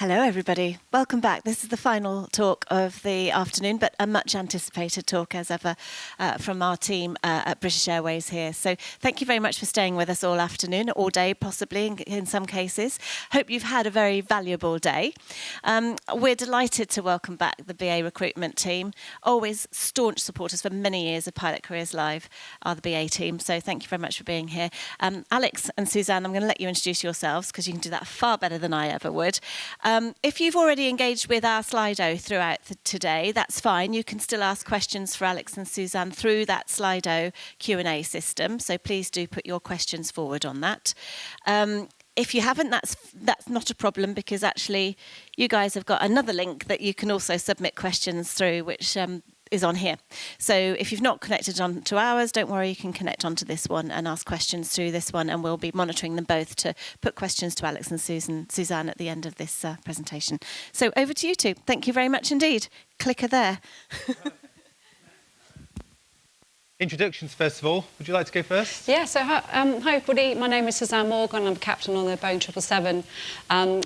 Hello, everybody. Welcome back. This is the final talk of the afternoon, but a much anticipated talk as ever from our team at British Airways here. So thank you very much for staying with us all afternoon, all day possibly in some cases. Hope you've had a very valuable day. We're delighted to welcome back the BA recruitment team. Always staunch supporters for many years of Pilot Careers Live are the BA team. So thank you very much for being here. Alex and Suzanne, I'm going to let you introduce yourselves because you can do that far better than I ever would. If you've already engaged with our Slido throughout today, that's fine. You can still ask questions for Alex and Suzanne through that Slido Q&A system. So please do put your questions forward on that. If you haven't, that's not a problem because actually you guys have got another link that you can also submit questions through, which is on here. So if you've not connected on to ours, don't worry, you can connect onto this one and ask questions through this one, and we'll be monitoring them both to put questions to Alex and Suzanne at the end of this presentation. So over to you two. Thank you very much indeed. Clicker there. Introductions, first of all. Would you like to go first? Yeah, so hi everybody. My name is Suzanne Morgan. I'm captain on the Boeing 777.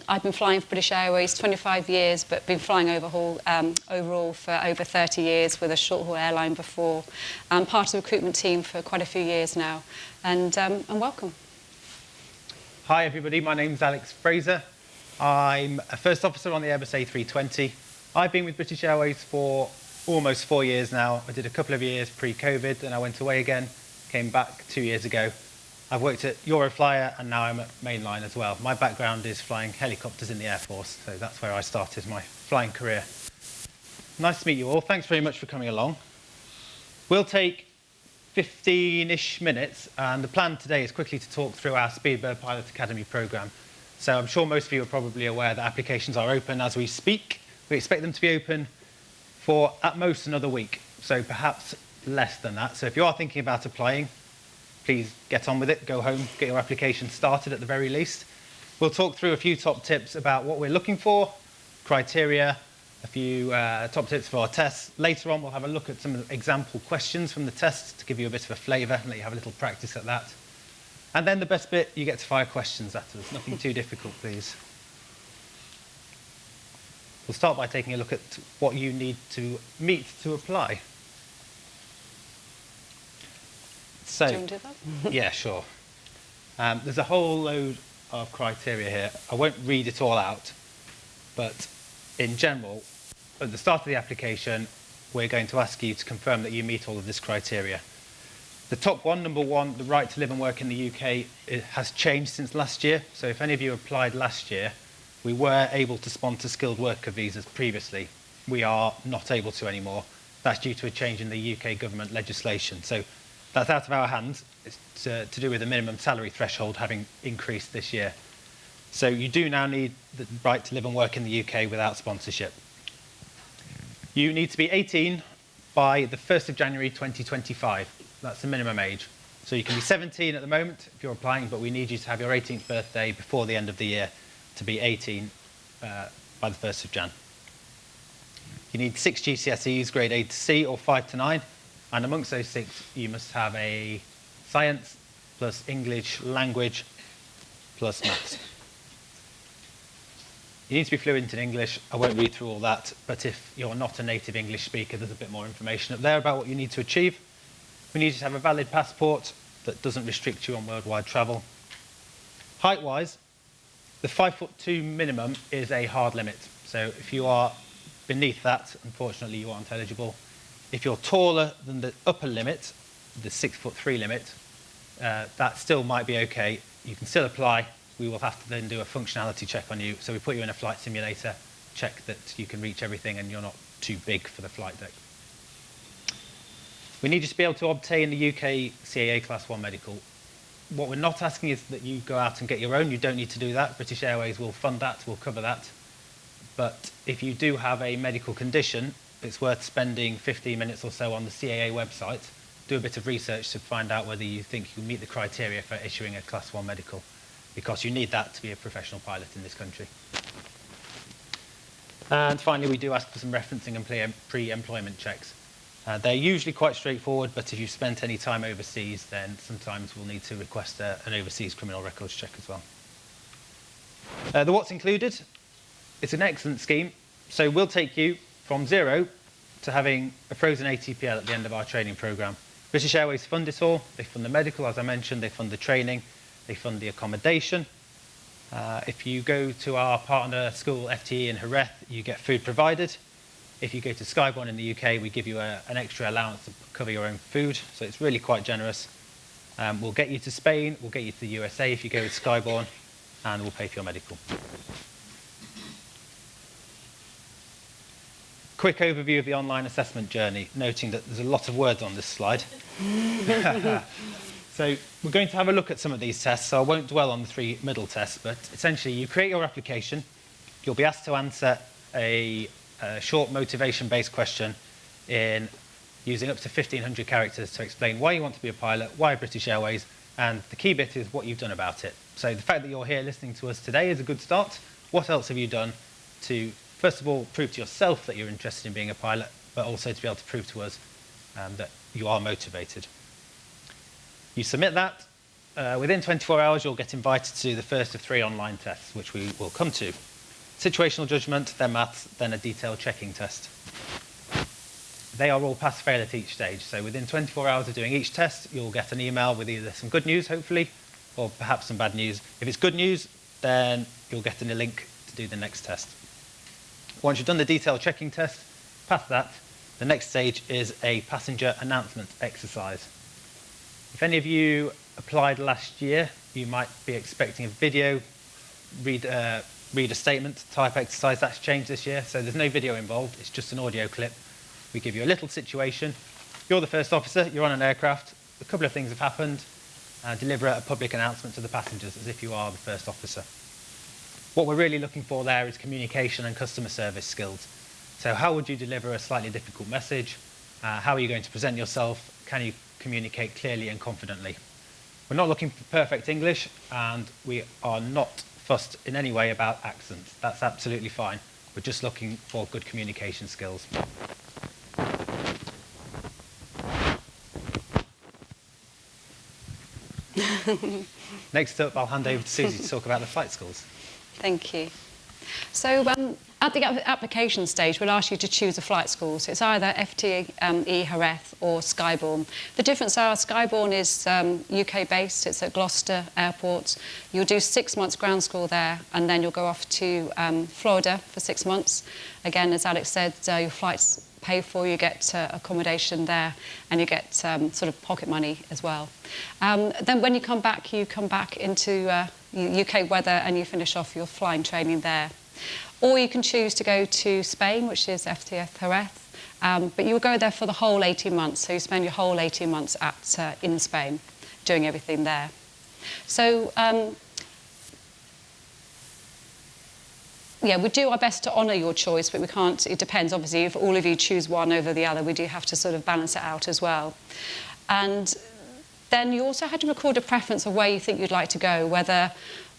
I've been flying for British Airways 25 years, but been flying overall for over 30 years with a short-haul airline before. I'm part of the recruitment team for quite a few years now, and welcome. Hi everybody, my name's Alex Fraser. I'm a first officer on the Airbus A320. I've been with British Airways for almost 4 years now. I did a couple of years pre-COVID, and I went away again, came back 2 years ago. I've worked at Euroflyer, and now I'm at Mainline as well. My background is flying helicopters in the Air Force, so that's where I started my flying career. Nice to meet you all. Thanks very much for coming along. We'll take 15-ish minutes, and the plan today is quickly to talk through our Speedbird Pilot Academy programme. So I'm sure most of you are probably aware that applications are open as we speak. We expect them to be open for at most another week, so perhaps less than that. So if you are thinking about applying, please get on with it, go home, get your application started at the very least. We'll talk through a few top tips about what we're looking for, criteria, a few top tips for our tests. Later on, we'll have a look at some example questions from the tests to give you a bit of a flavour and let you have a little practice at that. And then the best bit, you get to fire questions at us. Nothing too difficult, please. We'll start by taking a look at what you need to meet to apply. So, Do you want to do that? Yeah, sure. There's a whole load of criteria here. I won't read it all out, but in general, at the start of the application, we're going to ask you to confirm that you meet all of this criteria. The top one, number one, the right to live and work in the UK, it has changed since last year. So if any of you applied last year, we were able to sponsor skilled worker visas previously. We are not able to anymore. That's due to a change in the UK government legislation. So that's out of our hands. It's to do with the minimum salary threshold having increased this year. So you do now need the right to live and work in the UK without sponsorship. You need to be 18 by the 1st of January 2025. That's the minimum age. So you can be 17 at the moment if you're applying, but we need you to have your 18th birthday before the end of the year to be 18 by the 1st of Jan. You need 6 GCSEs, grade A to C or 5 to 9, and amongst those 6 you must have a science plus English language plus maths. You need to be fluent in English. I won't read through all that, but if you're not a native English speaker, there's a bit more information up there about what you need to achieve. We need you to have a valid passport that doesn't restrict you on worldwide travel. Height-wise, the 5'2" minimum is a hard limit. So if you are beneath that, unfortunately, you aren't eligible. If you're taller than the upper limit, the 6'3" limit, that still might be okay. You can still apply. We will have to then do a functionality check on you. So we put you in a flight simulator, check that you can reach everything and you're not too big for the flight deck. We need you to be able to obtain the UK CAA Class 1 medical. What we're not asking is that you go out and get your own. You don't need to do that. British Airways will fund that, will cover that. But if you do have a medical condition, it's worth spending 15 minutes or so on the CAA website, do a bit of research to find out whether you think you meet the criteria for issuing a Class 1 medical, because you need that to be a professional pilot in this country. And finally, we do ask for some referencing and pre-employment checks. They're usually quite straightforward, but if you've spent any time overseas, then sometimes we'll need to request an overseas criminal records check as well. The what's included. it's an excellent scheme. So we'll take you from 0 to having a frozen ATPL at the end of our training programme. British Airways fund it all. They fund the medical, as I mentioned. They fund the training. They fund the accommodation. If you go to our partner school, FTE in Jerez, you get food provided. If you go to Skyborne in the UK, we give you an extra allowance to cover your own food. So it's really quite generous. We'll get you to Spain. We'll get you to the USA if you go with Skyborne. And we'll pay for your medical. Quick overview of the online assessment journey, noting that there's a lot of words on this slide. So we're going to have a look at some of these tests, so I won't dwell on the 3 middle tests, but essentially you create your application, you'll be asked to answer a short motivation-based question in using up to 1,500 characters to explain why you want to be a pilot, why British Airways, and the key bit is what you've done about it. So the fact that you're here listening to us today is a good start. What else have you done to, first of all, prove to yourself that you're interested in being a pilot, but also to be able to prove to us that you are motivated? You submit that. Within 24 hours, you'll get invited to the first of 3 online tests, which we will come to. Situational judgment, then maths, then a detailed checking test. They are all pass-fail at each stage. So within 24 hours of doing each test, you'll get an email with either some good news, hopefully, or perhaps some bad news. If it's good news, then you'll get a link to do the next test. Once you've done the detailed checking test, past that, the next stage is a passenger announcement exercise. If any of you applied last year, you might be expecting a video, read a statement type exercise. That's changed this year, so there's no video involved. It's just an audio clip. We give you a little situation. You're the first officer, you're on an aircraft, a couple of things have happened, deliver a public announcement to the passengers as if you are the first officer. What we're really looking for there is communication and customer service skills. So how would you deliver a slightly difficult message? How are you going to present yourself? Can you communicate clearly and confidently? We're not looking for perfect English, and we are not fussed in any way about accents. That's absolutely fine. We're just looking for good communication skills. Next up, I'll hand over to Susie to talk about the flight schools. Thank you. So at the application stage, we'll ask you to choose a flight school. So it's either FTE Jerez or Skyborne. The difference are Skyborne is UK-based. It's at Gloucester Airport. You'll do 6 months ground school there, and then you'll go off to Florida for 6 months. Again, as Alex said, your flight's paid for, you get accommodation there, and you get sort of pocket money as well. Then when you come back into UK weather and you finish off your flying training there. Or you can choose to go to Spain, which is FTE Jerez, but you'll go there for the whole 18 months, so you spend your whole 18 months in Spain doing everything there. So yeah, we do our best to honour your choice, but we can't, it depends, obviously, if all of you choose one over the other, we do have to sort of balance it out as well. And then you also had to record a preference of where you think you'd like to go, whether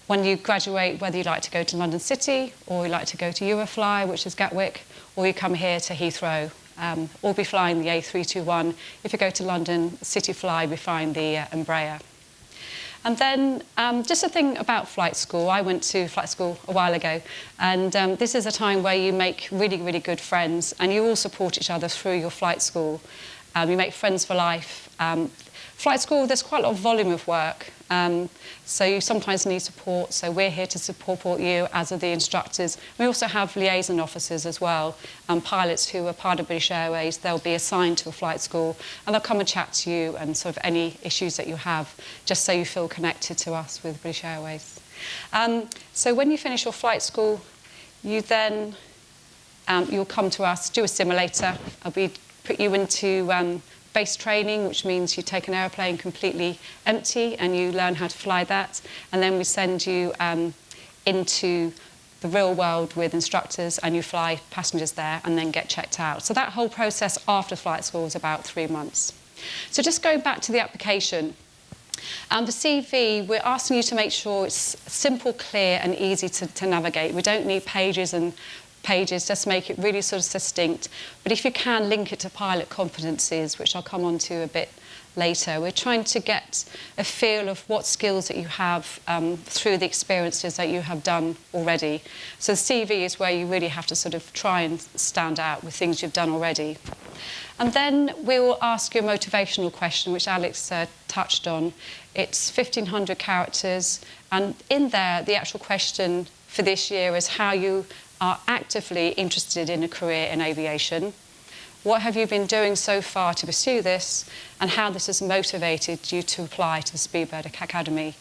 when you graduate, whether you'd like to go to London City, or you'd like to go to Eurofly, which is Gatwick, or you come here to Heathrow, or be flying the A321. If you go to London City Fly, be flying the Embraer. And then just a thing about flight school. I went to flight school a while ago, and this is a time where you make really, really good friends, and you all support each other through your flight school. You make friends for life. Flight school, there's quite a lot of volume of work, so you sometimes need support, so we're here to support you, as are the instructors. We also have liaison officers as well, pilots who are part of British Airways. They'll be assigned to a flight school, and they'll come and chat to you and sort of any issues that you have, just so you feel connected to us with British Airways. So when you finish your flight school, you then, you'll come to us, do a simulator. We put you into base training, which means you take an airplane completely empty and you learn how to fly that, and then we send you into the real world with instructors, and you fly passengers there and then get checked out. So that whole process after flight school is about 3 months. So just going back to the application, the CV, we're asking you to make sure it's simple, clear and easy to navigate. We don't need pages and pages, just make it really sort of succinct. But if you can, link it to pilot competencies, which I'll come on to a bit later. We're trying to get a feel of what skills that you have through the experiences that you have done already. So the CV is where you really have to sort of try and stand out with things you've done already. And then we will ask you a motivational question, which Alex touched on. It's 1,500 characters, and in there, the actual question for this year is how you are actively interested in a career in aviation. What have you been doing so far to pursue this, and how this has motivated you to apply to the Speedbird Academy?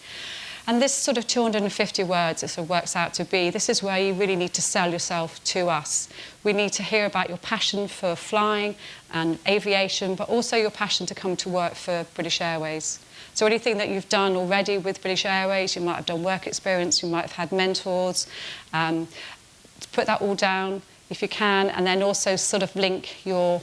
And this sort of 250 words, it sort of works out to be, this is where you really need to sell yourself to us. We need to hear about your passion for flying and aviation, but also your passion to come to work for British Airways. So anything that you've done already with British Airways, you might have done work experience, you might have had mentors, put that all down if you can, and then also sort of link your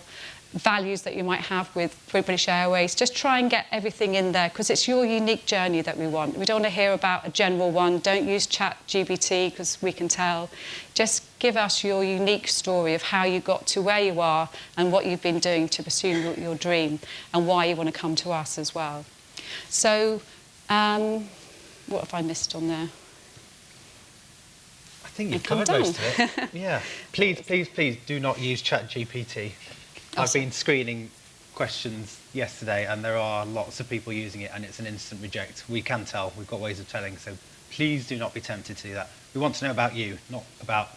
values that you might have with British Airways. Just try and get everything in there, because it's your unique journey that we want. We don't want to hear about a general one. Don't use ChatGPT, because we can tell. Just give us your unique story of how you got to where you are and what you've been doing to pursue your dream, and why you want to come to us as well. So, what have I missed on there? I think you've covered most of it. Yeah. Please do not use ChatGPT. I've been screening questions yesterday, and there are lots of people using it, and it's an instant reject. We can tell. We've got ways of telling. So please do not be tempted to do that. We want to know about you, not about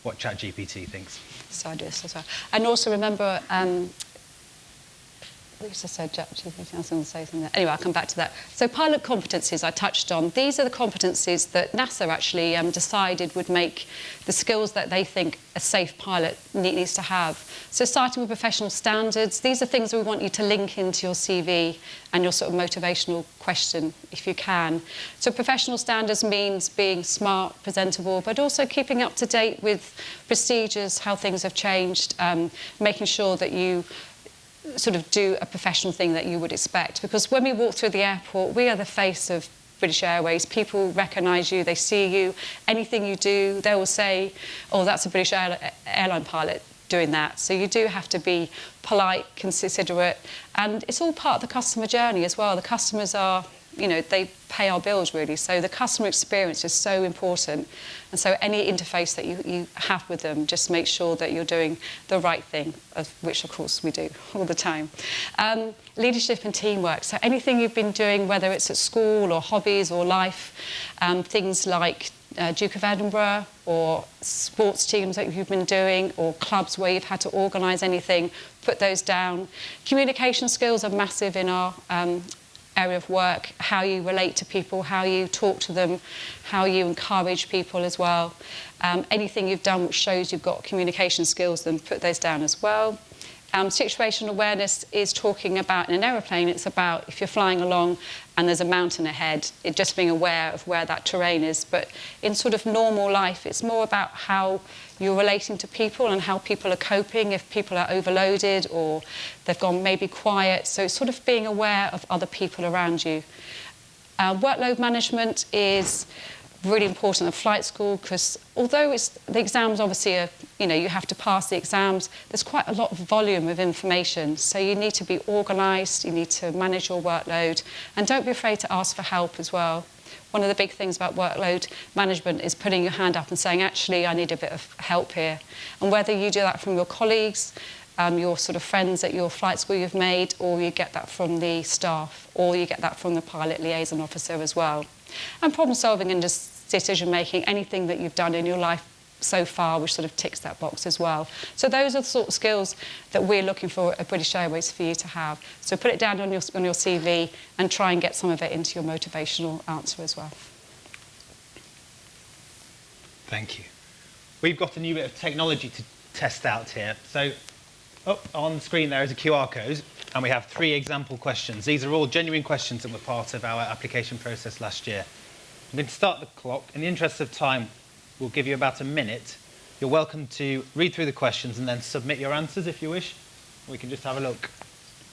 what ChatGPT thinks. So I do this as well. And also remember, I said ChatGPT, I was going to say something. Anyway, I'll come back to that. So pilot competencies I touched on. These are the competencies that NASA actually decided would make the skills that they think a safe pilot needs to have. So starting with professional standards, these are things we want you to link into your CV and your sort of motivational question, if you can. So professional standards means being smart, presentable, but also keeping up to date with procedures, how things have changed, making sure that you sort of do a professional thing that you would expect. Because when we walk through the airport, we are the face of British Airways. People recognise you, they see you. Anything you do, they will say, oh, that's a British airline pilot doing that. So you do have to be polite, considerate, and it's all part of the customer journey as well. The customers are, you know, they pay our bills really, so the customer experience is so important. And so any interface that you have with them, just make sure that you're doing the right thing, which of course we do all the time. Leadership and teamwork, so anything you've been doing, whether it's at school or hobbies or life, things like Duke of Edinburgh or sports teams that you've been doing, or clubs where you've had to organise anything, put those down. Communication skills are massive in our area of work, how you relate to people, how you talk to them, how you encourage people as well. Anything you've done which shows you've got communication skills, then put those down as well. Situational awareness is talking about, in an aeroplane, it's about if you're flying along and there's a mountain ahead, it just being aware of where that terrain is. But in sort of normal life, it's more about how you're relating to people and how people are coping, if people are overloaded or they've gone maybe quiet. So it's sort of being aware of other people around you. Workload management is really important at flight school, because although the exams obviously are, you know, you have to pass the exams, there's quite a lot of volume of information. So you need to be organised, you need to manage your workload, and don't be afraid to ask for help as well. One of the big things about workload management is putting your hand up and saying, actually, I need a bit of help here. And whether you do that from your colleagues, your sort of friends at your flight school you've made, or you get that from the staff, or you get that from the pilot liaison officer as well. And problem solving and just decision making, anything that you've done in your life so far, which sort of ticks that box as well. So those are the sort of skills that we're looking for at British Airways for you to have. So put it down on your CV and try and get some of it into your motivational answer as well. Thank you. We've got a new bit of technology to test out here. So up on the screen there is a QR code, and we have 3 example questions. These are all genuine questions that were part of our application process last year. I'm going to start the clock. In the interest of time, we'll give you about a minute. You're welcome to read through the questions and then submit your answers if you wish. We can just have a look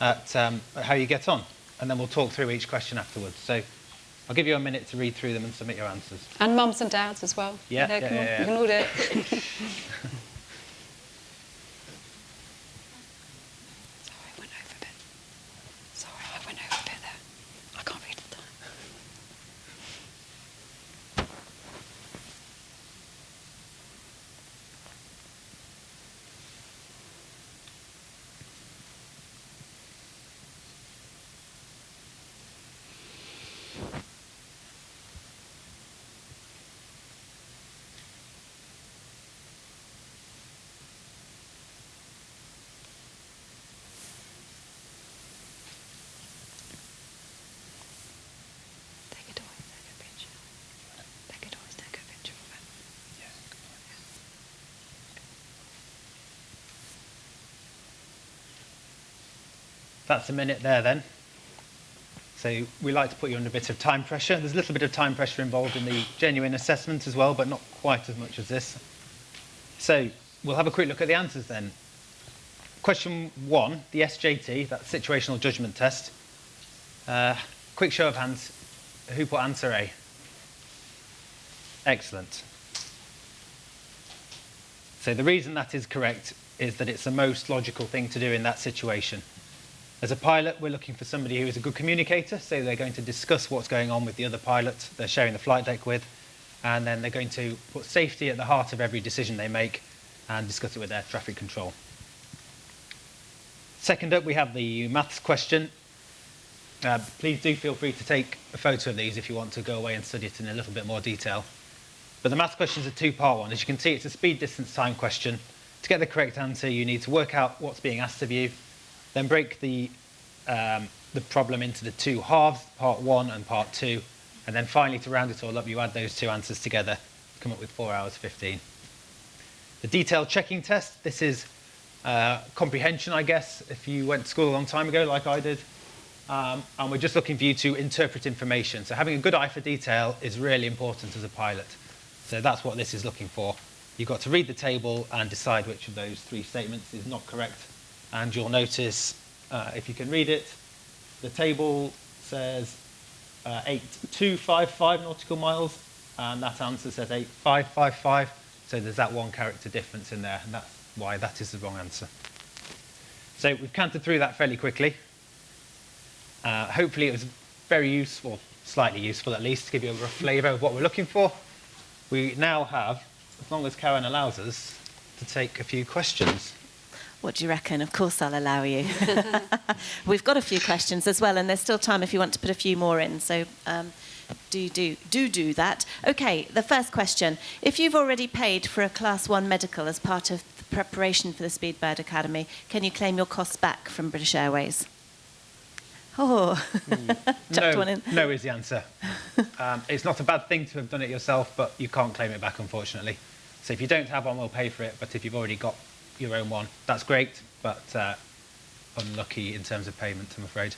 at how you get on, and then we'll talk through each question afterwards. So I'll give you a minute to read through them and submit your answers. And mums and dads as well. Yeah, you know, come on, yeah. you can all do it. Sorry, I went over a bit. That's a minute there then. So we like to put you under a bit of time pressure. There's a little bit of time pressure involved in the genuine assessment as well, but not quite as much as this. So we'll have a quick look at the answers then. Question 1, the SJT, that's situational judgment test. Quick show of hands, who put answer A? Excellent. So the reason that is correct is that it's the most logical thing to do in that situation. As a pilot, we're looking for somebody who is a good communicator, so they're going to discuss what's going on with the other pilot they're sharing the flight deck with, and then they're going to put safety at the heart of every decision they make and discuss it with air traffic control. Second up, we have the maths question. Please do feel free to take a photo of these if you want to go away and study it in a little bit more detail. But the maths question is a two-part one. As you can see, it's a speed, distance, time question. To get the correct answer, you need to work out what's being asked of you, then break the problem into the two halves, part 1 and part 2, and then finally, to round it all up, you add those two answers together, come up with 4 hours 15. The detailed checking test, this is comprehension, I guess, if you went to school a long time ago, like I did. And we're just looking for you to interpret information. So having a good eye for detail is really important as a pilot. So that's what this is looking for. You've got to read the table and decide which of those 3 statements is not correct. And you'll notice, if you can read it, the table says 8255 nautical miles, and that answer says 8555. So there's that one character difference in there, and that's why that is the wrong answer. So we've counted through that fairly quickly. Hopefully it was very useful, slightly useful at least, to give you a rough flavour of what we're looking for. We now have, as long as Karen allows us, to take a few questions. What do you reckon? Of course I'll allow you. We've got a few questions as well, and there's still time if you want to put a few more in, so do that. OK, the first question. If you've already paid for a Class 1 medical as part of the preparation for the Speedbird Academy, can you claim your costs back from British Airways? Oh, chucked one in. No is the answer. It's not a bad thing to have done it yourself, but you can't claim it back, unfortunately. So if you don't have one, we'll pay for it. But if you've already got your own one, that's great, but unlucky in terms of payment, I'm afraid.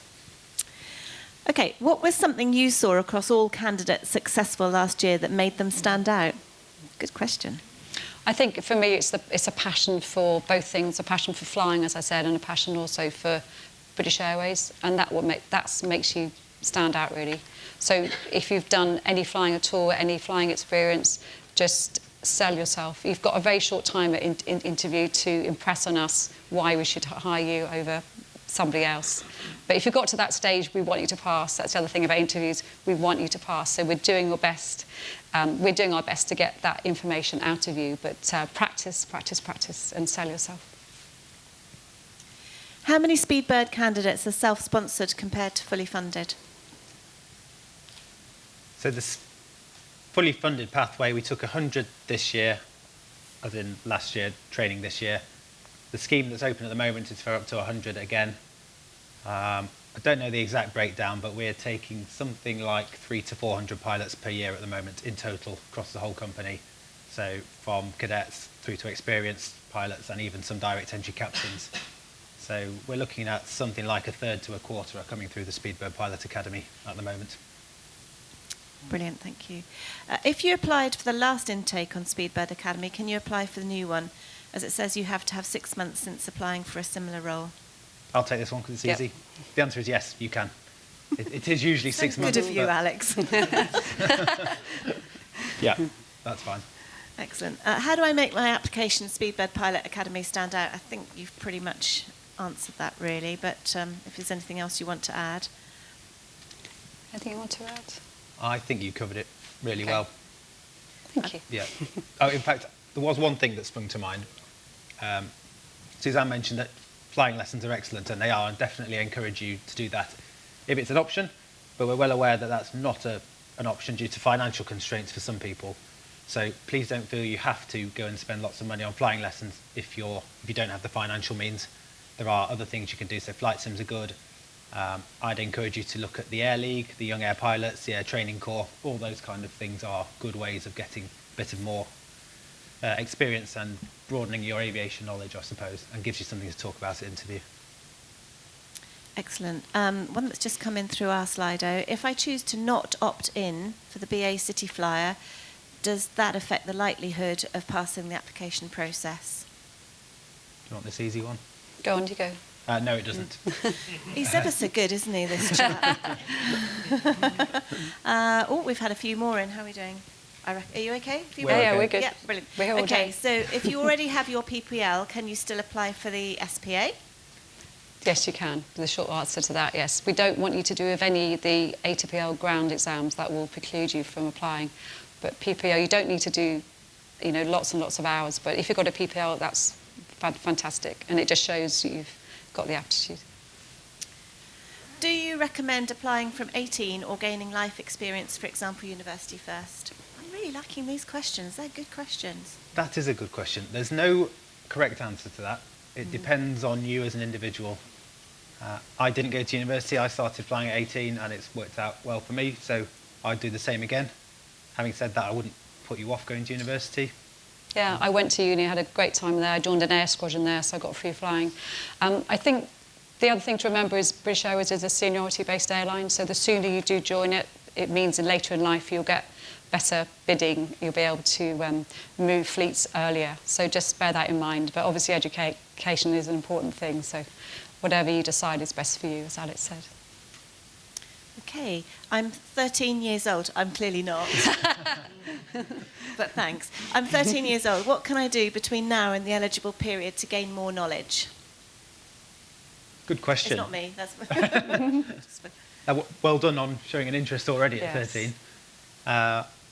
OK, what was something you saw across all candidates successful last year that made them stand out? Good question. I think for me it's a passion for both things, a passion for flying, as I said, and a passion also for British Airways, and that makes you stand out, really. So if you've done any flying at all, any flying experience, just sell yourself. You've got a very short time at interview to impress on us why we should hire you over somebody else. But if you've got to that stage, we want you to pass. That's the other thing about interviews. We want you to pass. So we're doing our best. We're doing our best to get that information out of you. But practice, practice, practice, and sell yourself. How many Speedbird candidates are self-sponsored compared to fully funded? So this fully funded pathway, we took 100 this year, as in last year, training this year. The scheme that's open at the moment is for up to 100 again. I don't know the exact breakdown, but we're taking something like 300 to 400 pilots per year at the moment in total across the whole company. So from cadets through to experienced pilots and even some direct entry captains. So we're looking at something like a third to a quarter are coming through the Speedbird Pilot Academy at the moment. Brilliant, thank you. If you applied for the last intake on Speedbird Academy, can you apply for the new one? As it says, you have to have 6 months since applying for a similar role. I'll take this one because it's easy. The answer is yes, you can. It is usually 6 months. Good of you, Alex. Yeah, that's fine. Excellent. How do I make my application Speedbird Pilot Academy stand out? I think you've pretty much answered that, really, but if there's anything else you want to add. Anything you want to add? I think you covered it really well. Thank you. Yeah. Oh, in fact, there was one thing that sprung to mind. Suzanne mentioned that flying lessons are excellent, and they are, and definitely encourage you to do that if it's an option, but we're well aware that that's not an option due to financial constraints for some people. So please don't feel you have to go and spend lots of money on flying lessons if you don't have the financial means. There are other things you can do, so flight sims are good. I'd encourage you to look at the Air League, the Young Air Pilots, the Air Training Corps. All those kind of things are good ways of getting a bit of more experience and broadening your aviation knowledge, I suppose, and gives you something to talk about at interview. Excellent. One that's just come in through our Slido. If I choose to not opt in for the BA City Flyer, does that affect the likelihood of passing the application process? Do you want this easy one? Go on, you go. No, it doesn't. He's ever so good, isn't he, this chap? We've had a few more in. How are we doing? Are you okay? We're good. Yeah, brilliant. We're all okay, day. so if you already have your PPL, can you still apply for the SPA? Yes, you can. The short answer to that, yes. We don't want you to do of any of the ATPL ground exams. That will preclude you from applying. But PPL, you don't need to do, lots and lots of hours. But if you've got a PPL, that's fantastic. And it just shows you've got the aptitude. Do you recommend applying from 18 or gaining life experience, for example, university first? I'm really liking these questions. They're good questions. That is a good question. There's no correct answer to that. It depends on you as an individual. I didn't go to university. I started flying at 18 and it's worked out well for me, so I'd do the same again. Having said that, I wouldn't put you off going to university. Yeah, I went to uni, had a great time there. I joined an air squadron there, so I got free flying. I think the other thing to remember is British Airways is a seniority-based airline, so the sooner you do join it, it means later in life you'll get better bidding, you'll be able to move fleets earlier. So just bear that in mind. But obviously education is an important thing, so whatever you decide is best for you, as Alex said. Okay, I'm 13 years old. I'm clearly not. But thanks. I'm 13 years old. What can I do between now and the eligible period to gain more knowledge? Good question. It's not me. That's Well done on showing an interest already at Yes. 13.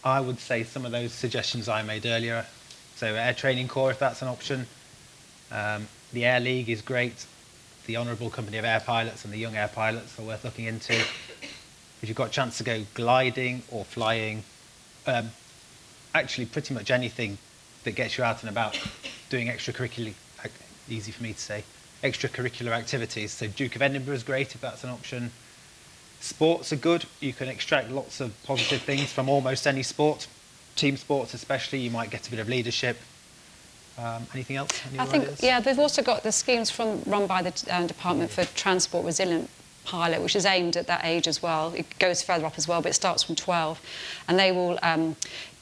I would say some of those suggestions I made earlier. So Air Training Corps, if that's an option. The Air League is great. The Honourable Company of Air Pilots and the Young Air Pilots are worth looking into. If you've got a chance to go gliding or flying, actually pretty much anything that gets you out and about, doing extracurricular, easy for me to say, extracurricular activities. So Duke of Edinburgh is great if that's an option. Sports are good. You can extract lots of positive things from almost any sport. Team sports especially, you might get a bit of leadership. Anything else? I think, yeah, they've also got the schemes run by the Department for Transport Resilient Pilot, which is aimed at that age as well. It goes further up as well, but it starts from 12. And they will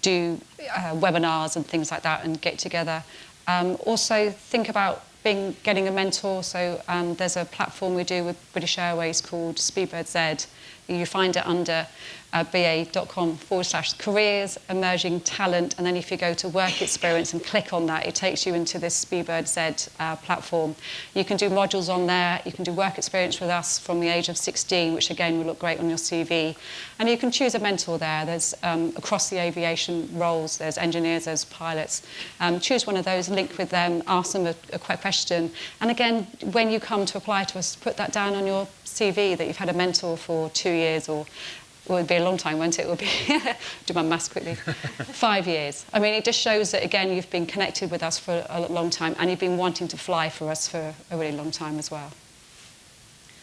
do webinars and things like that and get together. Also, think about getting a mentor. So there's a platform we do with British Airways called Speedbird Z. You find it under ba.com/careers, emerging talent, and then if you go to work experience and click on that, it takes you into this Speedbird Z platform. You can do modules on there, you can do work experience with us from the age of 16, which again will look great on your CV, and you can choose a mentor there. There's across the aviation roles, there's engineers, there's pilots. Choose one of those, link with them, ask them a question, and again, when you come to apply to us, put that down on your CV that you've had a mentor for 2 years, or it would be a long time, won't it? It would be, do my maths quickly, 5 years. I mean, it just shows that, again, you've been connected with us for a long time and you've been wanting to fly for us for a really long time as well.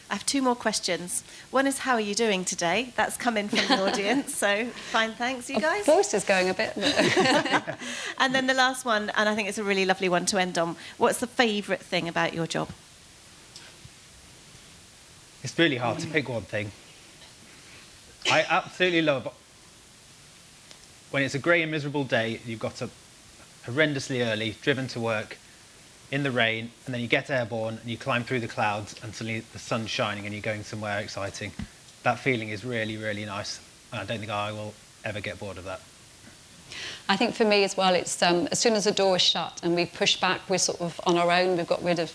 I have 2 more questions. One is, how are you doing today? That's come in from the audience, so fine, thanks, you guys. Voice is going a bit. And then the last one, and I think it's a really lovely one to end on. What's the favourite thing about your job? It's really hard to pick one thing. I absolutely love when it's a grey and miserable day, you've got up horrendously early, driven to work in the rain, and then you get airborne and you climb through the clouds and suddenly the sun's shining and you're going somewhere exciting. That feeling is really, really nice. And I don't think I will ever get bored of that. I think for me as well, it's as soon as the door is shut and we push back, we're sort of on our own. We've got rid of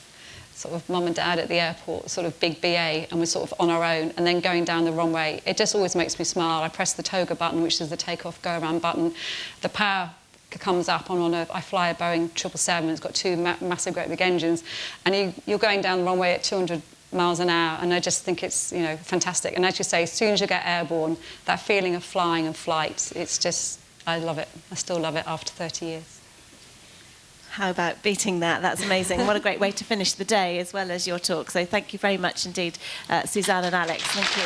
sort of mum and dad at the airport, sort of big BA, and we're sort of on our own, and then going down the runway. It just always makes me smile. I press the toga button, which is the take-off, go-around button. The power comes up I fly a Boeing 777. It's got 2 massive, great big engines, and you're going down the runway at 200 miles an hour, and I just think it's, fantastic. And as you say, as soon as you get airborne, that feeling of flying and flight, it's just, I love it. I still love it after 30 years. How about beating that? That's amazing. What a great way to finish the day, as well as your talk. So thank you very much indeed, Suzanne and Alex. Thank you.